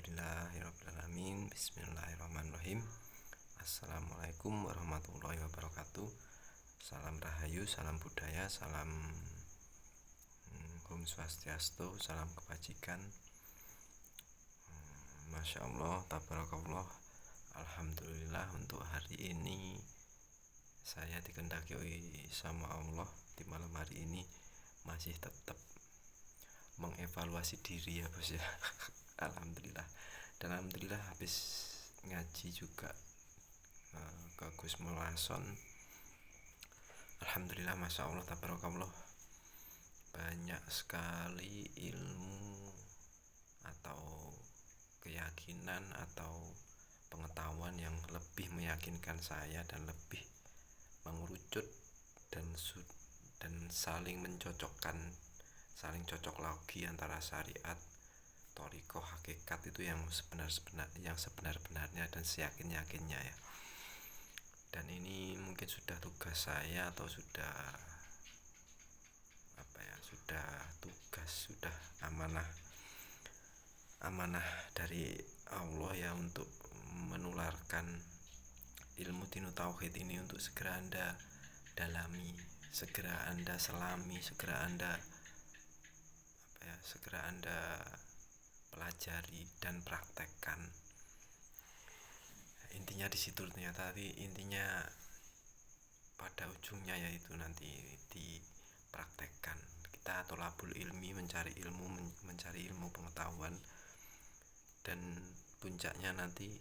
Alhamdulillahirrabbilalamin. Bismillahirrahmanirrahim. Assalamualaikum warahmatullahi wabarakatuh. Salam rahayu, salam budaya, salam Om Swastiastu, salam kebajikan. Masya Allah, tabarakallah. Alhamdulillah, untuk hari ini saya dikehendaki sama Allah di malam hari ini masih tetap mengevaluasi diri ya bos ya. Alhamdulillah, dan alhamdulillah habis ngaji juga ke Gus Mulason. Alhamdulillah, masya Allah, tabarakallah, banyak sekali ilmu atau keyakinan atau pengetahuan yang lebih meyakinkan saya dan lebih mengerucut dan saling mencocokkan, saling cocok logi antara syariat, thariqah, hakikat itu yang sebenar-benarnya dan seyakin-yakinnya ya. Dan ini mungkin sudah tugas saya atau sudah tugas, sudah amanah dari Allah ya, untuk menularkan ilmu dinu tauhid ini untuk segera Anda dalami, segera Anda selami, segera Anda pelajari dan praktekkan. Intinya di situ ternyata, intinya pada ujungnya yaitu nanti dipraktekkan. Kita tolabul ilmi, mencari ilmu pengetahuan, dan puncaknya nanti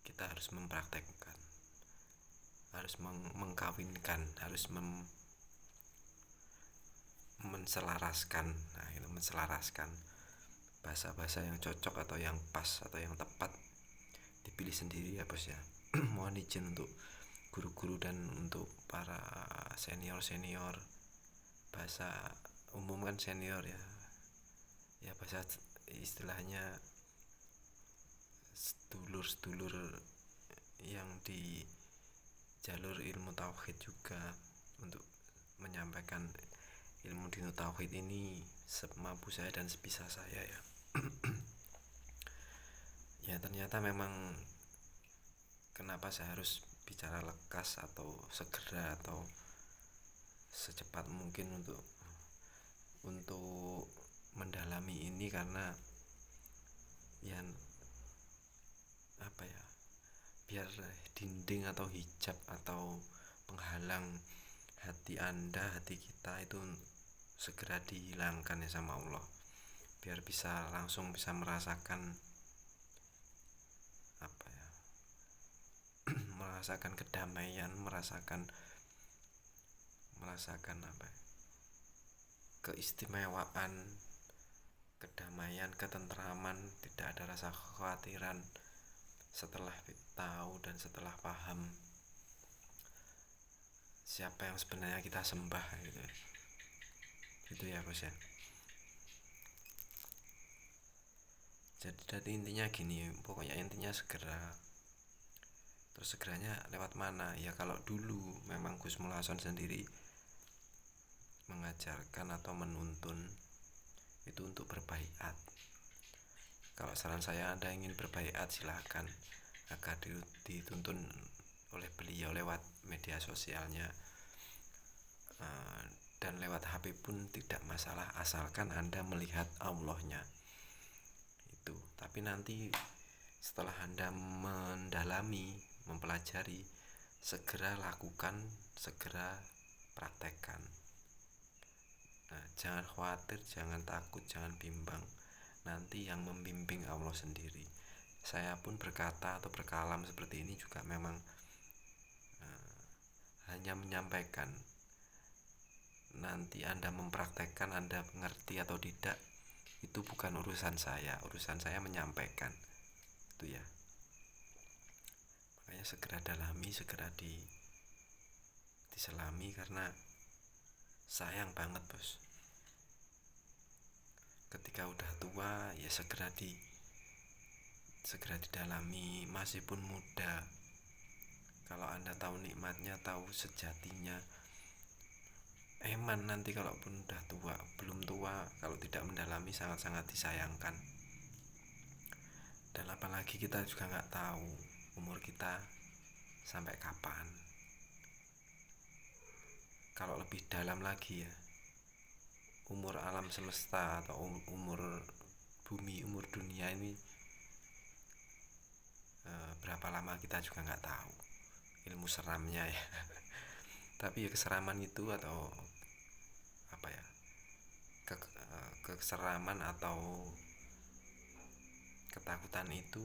kita harus mempraktekkan, harus mengkawinkan, harus menselaraskan. Nah, itu menselaraskan bahasa-bahasa yang cocok atau yang pas atau yang tepat dipilih sendiri ya bos ya. Mohon izin untuk guru-guru dan untuk para senior, bahasa umum kan senior ya bahasa istilahnya sedulur yang di jalur ilmu tauhid juga, untuk menyampaikan ilmu dinu tauhid ini semampu saya dan sebisa saya ya. Ya, ternyata memang kenapa saya harus bicara lekas atau segera atau secepat mungkin untuk mendalami ini, karena ya biar dinding atau hijab atau penghalang hati Anda, hati kita itu segera dihilangkan ya sama Allah, biar bisa langsung bisa merasakan merasakan kedamaian, merasakan keistimewaan, kedamaian, ketentraman, tidak ada rasa kekhawatiran setelah tahu dan setelah paham siapa yang sebenarnya kita sembah gitu ya bos ya. Jadi intinya gini, pokoknya intinya segera. Terus segeranya lewat mana ya? Kalau dulu memang Gus Mulason sendiri mengajarkan atau menuntun itu untuk berbaiat. Kalau saran saya, Anda ingin berbaiat silakan, agar dituntun oleh beliau lewat media sosialnya, dan lewat HP pun tidak masalah, asalkan Anda melihat Allahnya itu. Tapi nanti setelah Anda mendalami, mempelajari, segera lakukan, segera praktekkan. Nah, jangan khawatir, jangan takut, jangan bimbang. Nanti yang membimbing Allah sendiri. Saya pun berkata atau berkalam seperti ini juga memang hanya menyampaikan. Nanti Anda mempraktekkan, Anda mengerti atau tidak, itu bukan urusan saya. Urusan saya menyampaikan itu ya. Makanya segera dalami, segera diselami, karena sayang banget bos, ketika udah tua ya segera didalami, masih pun muda. Kalau Anda tahu nikmatnya, tahu sejatinya, eman nanti kalaupun udah tua. Belum tua kalau tidak mendalami sangat-sangat disayangkan. Dan apalagi kita juga nggak tahu umur kita sampai kapan. Kalau lebih dalam lagi ya, umur alam semesta atau umur bumi, umur dunia ini berapa lama kita juga nggak tahu, ilmu seramnya ya. Tapi ya keseraman itu atau apa ya, keseraman atau ketakutan itu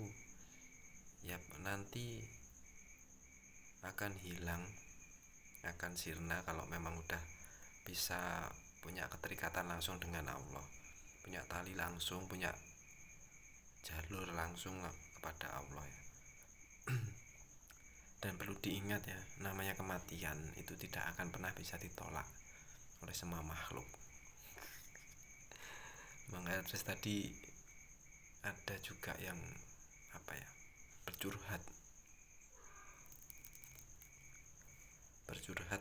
ya nanti akan hilang, akan sirna kalau memang udah bisa punya keterikatan langsung dengan Allah, punya tali langsung, punya jalur langsung kepada Allah ya. Dan perlu diingat ya, namanya kematian itu tidak akan pernah bisa ditolak oleh semua makhluk. Makanya terus tadi ada juga yang apa ya, bercurhat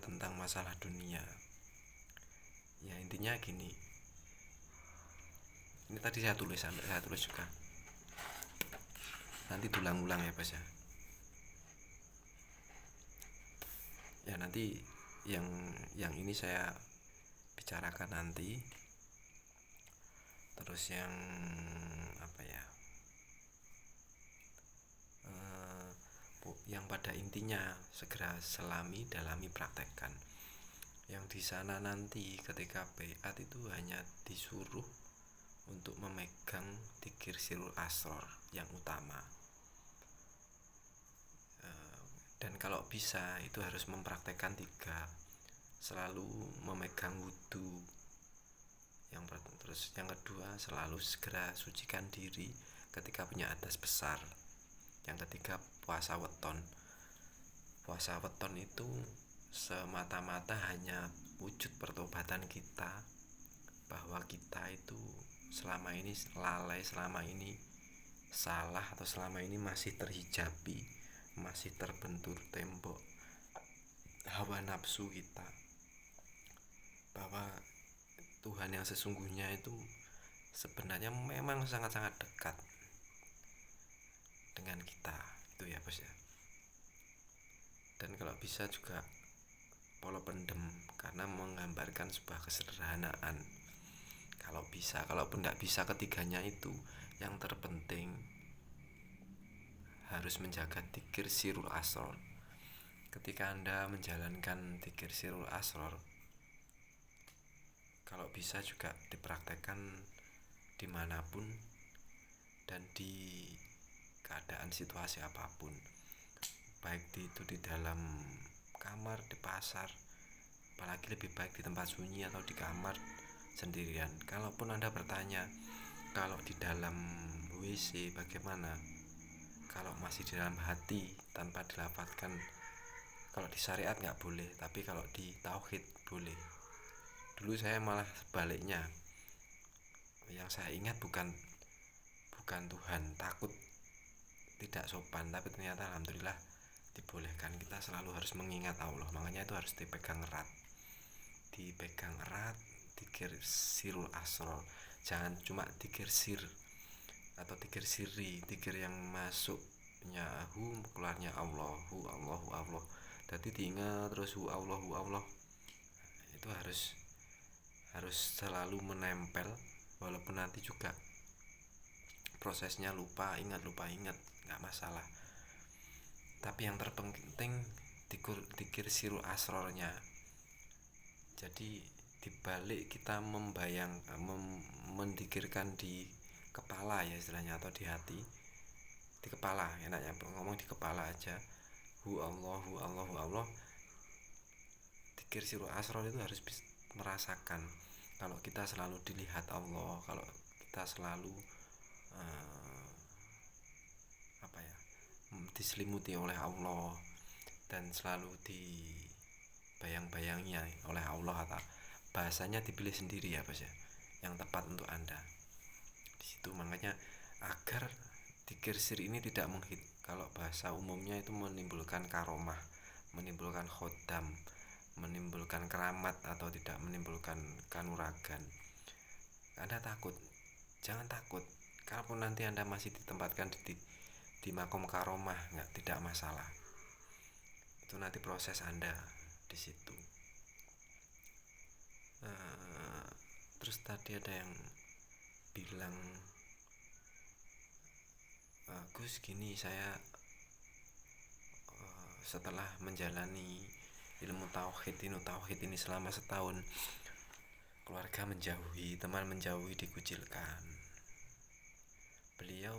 tentang masalah dunia. Ya intinya gini, ini tadi saya tulis juga, nanti diulang-ulang ya Bas ya. Ya nanti yang ini saya bicarakan nanti. Terus yang apa ya, yang pada intinya segera selami, dalami, praktekkan. Yang di sana nanti ketika baiat itu hanya disuruh untuk memegang dzikir sirul asror yang utama. Dan kalau bisa itu harus mempraktekkan 3, selalu memegang wudhu. Terus yang kedua, selalu segera sucikan diri ketika punya hadas besar. Yang ketiga, puasa weton. Puasa weton itu semata-mata hanya wujud pertobatan kita, bahwa kita itu selama ini lalai, selama ini salah, atau selama ini masih terhijabi, masih terbentur tembok hawa nafsu kita, bahwa Tuhan yang sesungguhnya itu sebenarnya memang sangat-sangat dekat dengan kita itu ya Bos ya. Dan kalau bisa juga polo pendem, karena menggambarkan sebuah kesederhanaan. Kalau bisa, kalaupun tidak bisa ketiganya itu, yang terpenting harus menjaga dzikir sirul asror. Ketika Anda menjalankan dzikir sirul asror, kalau bisa juga dipraktekkan dimanapun dan di keadaan situasi apapun, baik itu di dalam kamar, di pasar, apalagi lebih baik di tempat sunyi atau di kamar sendirian. Kalaupun Anda bertanya, kalau di dalam WC bagaimana? Kalau masih di dalam hati tanpa dilafadzkan, kalau di syariat nggak boleh, tapi kalau di tauhid boleh. Dulu saya malah sebaliknya, yang saya ingat bukan Tuhan, takut tidak sopan, tapi ternyata alhamdulillah dibolehkan. Kita selalu harus mengingat Allah, makanya itu harus dipegang erat, dzikir sirul asror. Jangan cuma dzikir sir atau dzikir sirri, dzikir yang masuknya hu, keluarnya Allahu Allahu Allah. Jadi diingat terus hu Allah. Itu harus selalu menempel, walaupun nanti juga prosesnya lupa ingat, nggak masalah. Tapi yang terpenting dzikir sirul asrornya. Jadi dibalik kita mendikirkan di kepala ya istilahnya, atau di hati, di kepala, enaknya ngomong di kepala aja, hu Allah. Dzikir sirul asror itu harus merasakan kalau kita selalu dilihat Allah, kalau kita selalu diselimuti oleh Allah, dan selalu dibayang-bayangnya oleh Allah. Atau bahasanya dipilih sendiri ya Bos ya, yang tepat untuk Anda di situ. Makanya agar dzikir sir ini tidak kalau bahasa umumnya itu menimbulkan karomah, menimbulkan khodam, menimbulkan keramat, atau tidak menimbulkan kanuragan. Anda takut, jangan takut, kalaupun nanti Anda masih ditempatkan di makom karomah, tidak masalah. Itu nanti proses Anda di situ. Terus tadi ada yang bilang, Gus gini, saya setelah menjalani ilmu tauhid ini selama setahun, keluarga menjauhi, teman menjauhi, dikucilkan. Beliau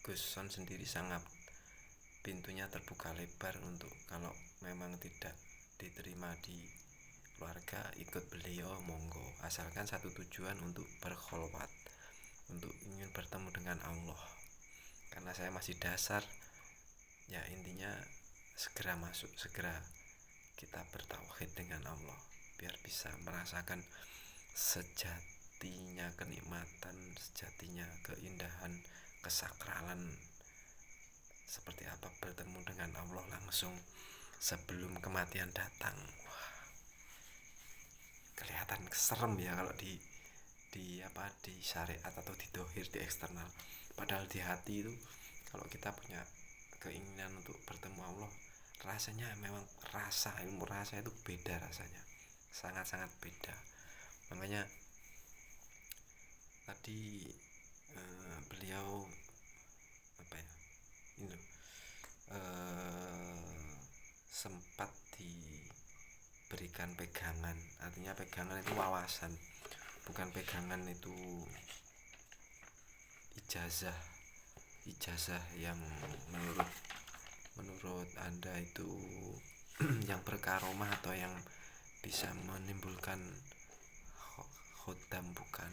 Gus Son sendiri sangat pintunya terbuka lebar untuk kalau memang tidak diterima di keluarga, ikut beliau monggo, asalkan satu tujuan, untuk berkholwat, untuk ingin bertemu dengan Allah. Karena saya masih dasar, ya intinya segera masuk, segera kita bertauhid dengan Allah, biar bisa merasakan sejatinya kenikmatan, sejatinya keindahan, kesakralan, seperti apa bertemu dengan Allah langsung sebelum kematian datang. Wah, kelihatan serem ya kalau di syariat atau di dohir, di eksternal. Padahal di hati itu, kalau kita punya keinginan untuk bertemu Allah, rasanya memang ilmu rasa itu beda rasanya, sangat-sangat beda. Makanya tadi beliau sempat diberikan pegangan, artinya pegangan itu wawasan, bukan pegangan itu ijazah yang menurut Anda itu yang berkaromah atau yang bisa menimbulkan khodam, bukan.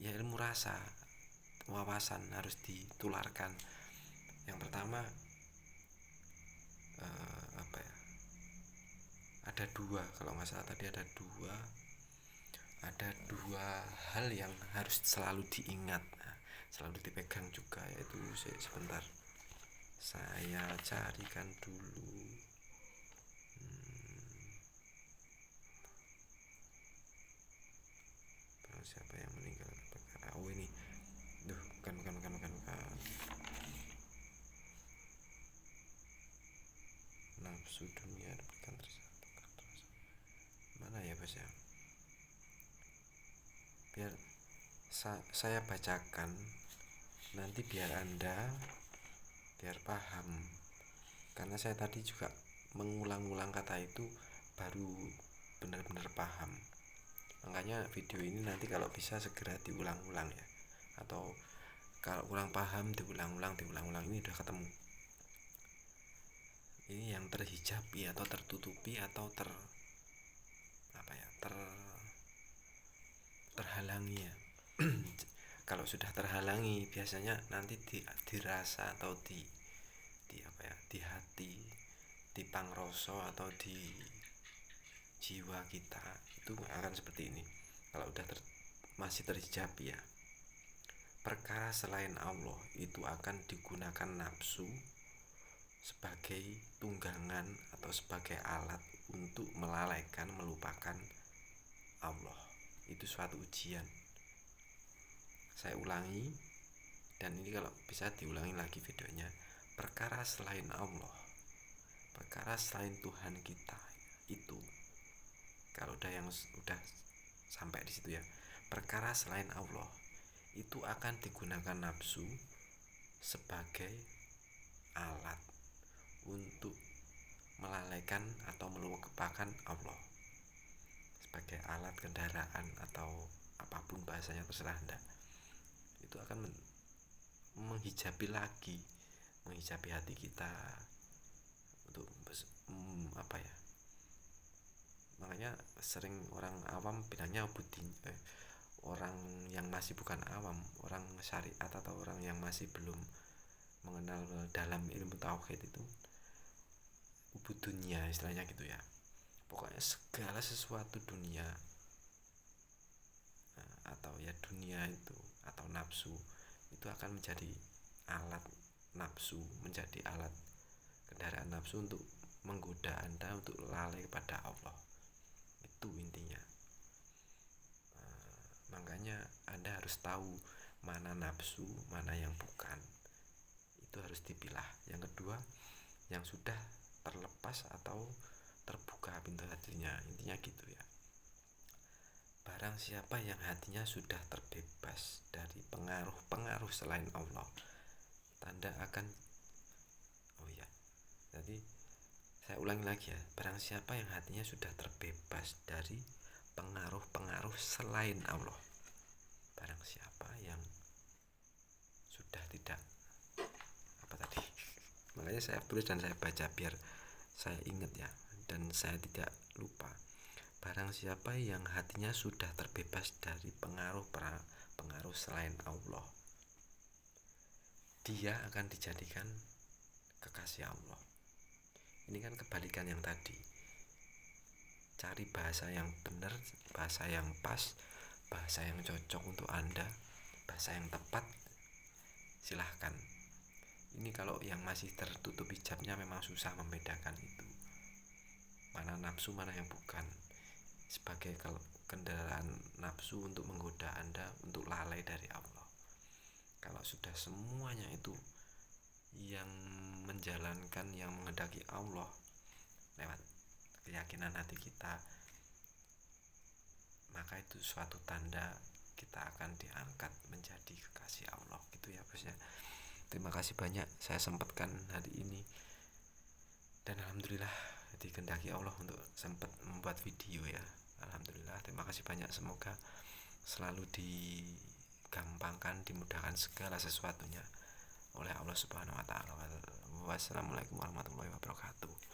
Ya ilmu rasa, wawasan harus ditularkan. Yang pertama ada dua, kalau nggak salah tadi ada dua hal yang harus selalu diingat, selalu dipegang juga, yaitu sebentar saya carikan dulu. Siapa yang meninggal perkara, ini bukan nafsu dunia diberikan tersatu, mana ya Bos ya, biar saya bacakan nanti biar Anda paham, karena saya tadi juga mengulang-ulang kata itu baru benar-benar paham. Makanya video ini nanti kalau bisa segera diulang-ulang ya, atau kalau kurang paham diulang-ulang, ini udah ketemu. Ini yang terhijabi atau tertutupi atau terhalangi ya. Kalau sudah terhalangi, biasanya nanti dirasa atau di hati, di pangroso atau di jiwa kita itu akan seperti ini. Kalau udah masih terhijabi ya, perkara selain Allah itu akan digunakan nafsu sebagai tunggangan atau sebagai alat untuk melalaikan, melupakan Allah. Itu suatu ujian. Saya ulangi, dan ini kalau bisa diulangi lagi videonya. Perkara selain Allah, perkara selain Tuhan kita, itu kalau udah sampai di situ ya, perkara selain Allah itu akan digunakan nafsu sebagai alat untuk melalaikan atau melupakan Allah, sebagai alat kendaraan atau apapun bahasanya, terserah Anda. Itu akan menghijabi hati kita untuk makanya sering orang awam bilangnya orang yang masih bukan awam, orang syariat atau orang yang masih belum mengenal dalam ilmu tauhid itu ubud dunia, istilahnya gitu ya. Pokoknya segala sesuatu dunia, atau ya dunia itu atau nafsu itu akan menjadi alat nafsu, menjadi alat kendaraan nafsu untuk menggoda Anda untuk lalai kepada Allah. Itu intinya. Makanya Anda harus tahu mana nafsu, mana yang bukan. Itu harus dipilah. Yang kedua, yang sudah terlepas atau terbuka pintu hatinya, intinya gitu ya. Barang siapa yang hatinya sudah terbebas dari pengaruh-pengaruh selain Allah, tanda akan, oh ya, jadi saya ulangi lagi ya, barang siapa yang hatinya sudah terbebas dari pengaruh-pengaruh selain Allah, barang siapa yang sudah tidak, apa tadi, makanya saya tulis dan saya baca biar saya ingat ya, dan saya tidak lupa. Barang siapa yang hatinya sudah terbebas dari pengaruh selain Allah, dia akan dijadikan kekasih Allah. Ini kan kebalikan yang tadi. Cari bahasa yang benar, bahasa yang pas, bahasa yang cocok untuk Anda, bahasa yang tepat, silahkan. Ini kalau yang masih tertutup hijabnya memang susah membedakan itu, mana nafsu, mana yang bukan. Sebagai kendaraan nafsu untuk menggoda Anda untuk lalai dari Allah. Kalau sudah semuanya itu yang menjalankan, yang menghendaki Allah lewat keyakinan hati kita, maka itu suatu tanda kita akan diangkat menjadi kekasih Allah, gitu ya bosnya. Terima kasih banyak saya sempatkan hari ini, dan alhamdulillah dikehendaki Allah untuk sempat membuat video ya. Alhamdulillah, terima kasih banyak. Semoga selalu digampangkan, dimudahkan segala sesuatunya oleh Allah Subhanahu wa taala. Wassalamualaikum warahmatullahi wabarakatuh.